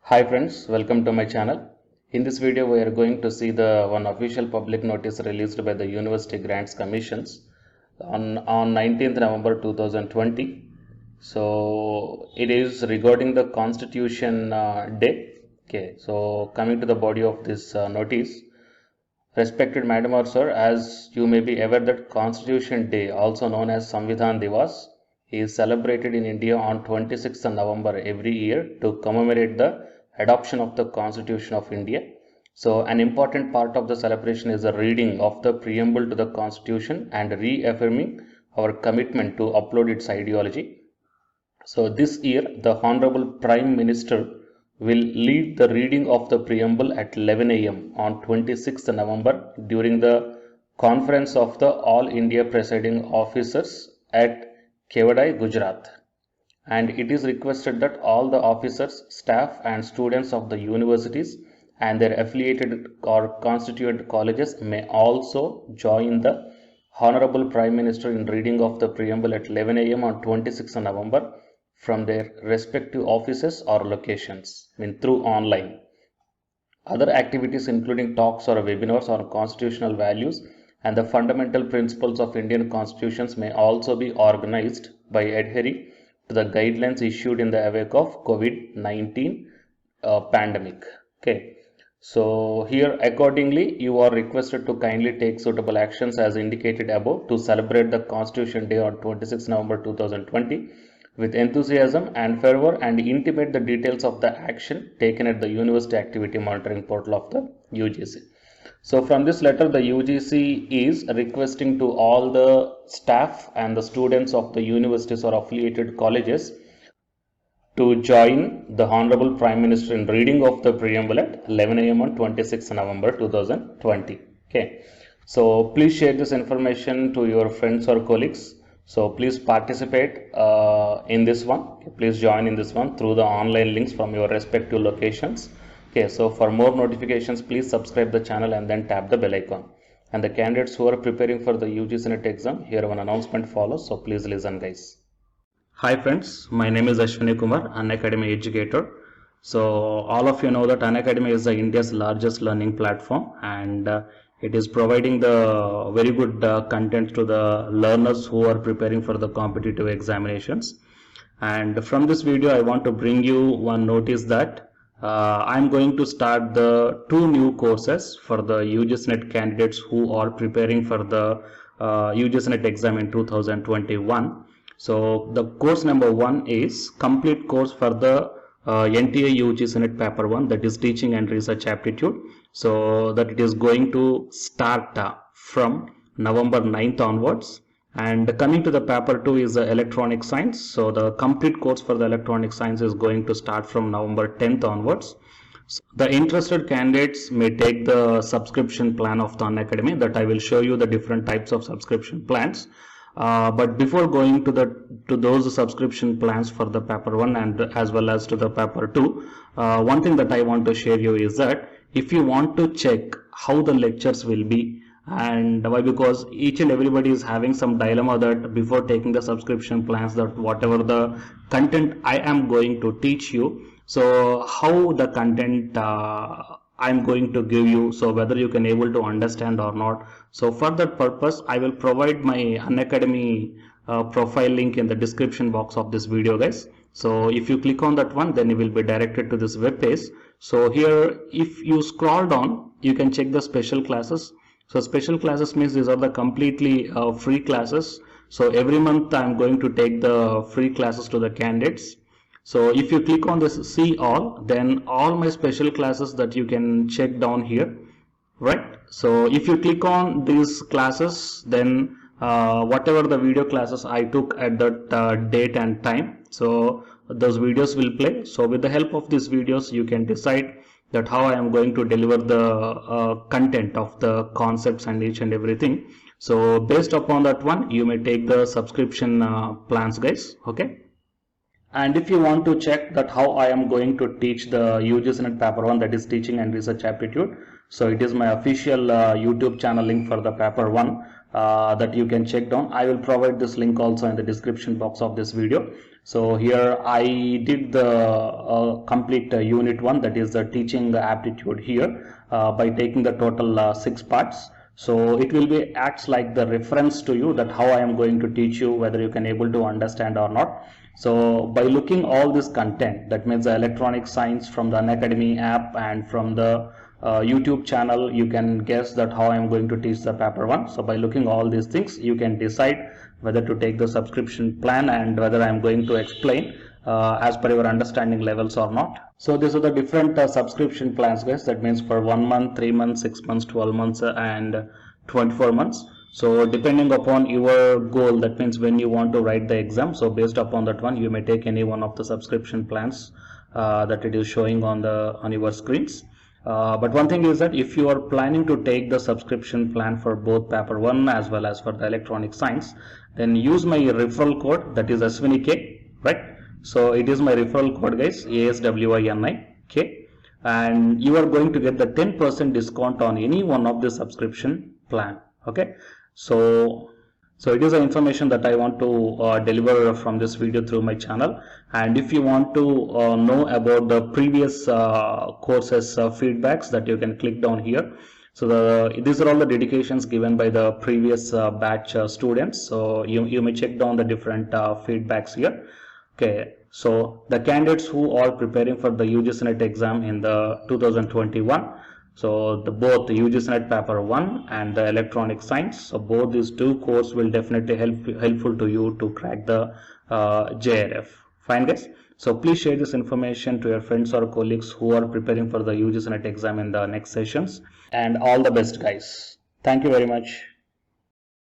Hi friends, welcome to my channel. In this video we are going to see the one official public notice released by the University Grants Commissions on 19th November 2020. So it is regarding the Constitution Day. Okay, so coming to the body of this notice. Respected Madam or Sir, as you may be aware that Constitution Day, also known as Samvidhan Divas, is celebrated in India on 26th November every year to commemorate the adoption of the Constitution of India. So an important part of the celebration is the reading of the preamble to the Constitution and reaffirming our commitment to uphold its ideology. So this year, the Honorable Prime Minister will lead the reading of the preamble at 11 a.m. on 26th November during the conference of the All India Presiding Officers at Kewadai, Gujarat. And it is requested that all the officers, staff and students of the universities and their affiliated or constituent colleges may also join the Honorable Prime Minister in reading of the preamble at 11 a.m. on 26th November from their respective offices or locations, through online. Other activities including talks or webinars on constitutional values and the fundamental principles of Indian constitutions may also be organized by adhering to the guidelines issued in the wake of COVID-19 pandemic. Okay. So here accordingly you are requested to kindly take suitable actions as indicated above to celebrate the Constitution Day on 26 November 2020 with enthusiasm and fervor and intimate the details of the action taken at the University Activity Monitoring Portal of the UGC. So from this letter, the UGC is requesting to all the staff and the students of the universities or affiliated colleges to join the Honorable Prime Minister in reading of the preamble at 11 a.m. on 26 November 2020. Okay. So please share this information to your friends or colleagues. So please participate in this one. Please join in this one through the online links from your respective locations. Okay, so for more notifications, please subscribe the channel and then tap the bell icon. And the candidates who are preparing for the UGC NET exam, here one announcement follows. So please listen, guys. Hi friends, my name is Ashwini Kumar, Unacademy educator. So all of you know that Unacademy is India's largest learning platform, and it is providing the very good content to the learners who are preparing for the competitive examinations. And from this video, I want to bring you one notice that I'm going to start the 2 new courses for the UGC NET candidates who are preparing for the UGC NET exam in 2021. So the course number 1 is complete course for the NTA UGC NET paper 1, that is teaching and research aptitude. So that it is going to start from November 9th onwards. And coming to the paper 2 is electronic science. So the complete course for the electronic science is going to start from November 10th onwards. So the interested candidates may take the subscription plan of the Unacademy, that I will show you the different types of subscription plans. But before going to those subscription plans for the paper 1 and as well as to the paper 2, one thing that I want to share you is that if you want to check how the lectures will be, and why, because each and everybody is having some dilemma that before taking the subscription plans, that whatever the content I am going to teach you, so how the content I'm going to give you, so whether you can able to understand or not. So for that purpose, I will provide my Unacademy profile link in the description box of this video, guys. So if you click on that one, then you will be directed to this web page. So here, if you scroll down, you can check the special classes. So special classes means these are the completely free classes. So every month I'm going to take the free classes to the candidates. So if you click on this see all, then all my special classes that you can check down here, right? So if you click on these classes, then whatever the video classes I took at that date and time, so those videos will play. So with the help of these videos, you can decide that how I am going to deliver the content of the concepts and each and everything. So based upon that one, you may take the subscription plans, guys. Okay. And if you want to check that how I am going to teach the UGC NET paper 1, that is teaching and research aptitude, so it is my official YouTube channel link for the paper 1 that you can check down. I will provide this link also in the description box of this video. So here I did the complete unit 1, that is the teaching aptitude here, by taking the total 6 parts. So it will be acts like the reference to you, that how I am going to teach you, whether you can able to understand or not. So by looking all this content, that means the electronic science from the Unacademy app and from the YouTube channel, you can guess that how I am going to teach the paper 1. So by looking all these things, you can decide whether to take the subscription plan and whether I am going to explain as per your understanding levels or not. So these are the different subscription plans, guys. That means for 1 month, 3 months, 6 months, 12 months and 24 months. So depending upon your goal, that means when you want to write the exam, so based upon that one, you may take any one of the subscription plans that it is showing on your screens. But one thing is that if you are planning to take the subscription plan for both paper 1 as well as for the electronic science, then use my referral code, that is ASWINIK, right? So it is my referral code, guys, ASWINIK, and you are going to get the 10% discount on any one of the subscription plan. Okay, so it is the information that I want to deliver from this video through my channel. And if you want to know about the previous courses feedbacks, that you can click down here. So these are all the dedications given by the previous batch students. So you may check down the different feedbacks here. Okay, so the candidates who are preparing for the UGC NET exam in the 2021, so both the UGC NET paper 1 and the electronic science, so both these two courses will definitely helpful to you to crack the JRF. Fine, guys. So please share this information to your friends or colleagues who are preparing for the UGC NET exam in the next sessions. And all the best, guys. Thank you very much.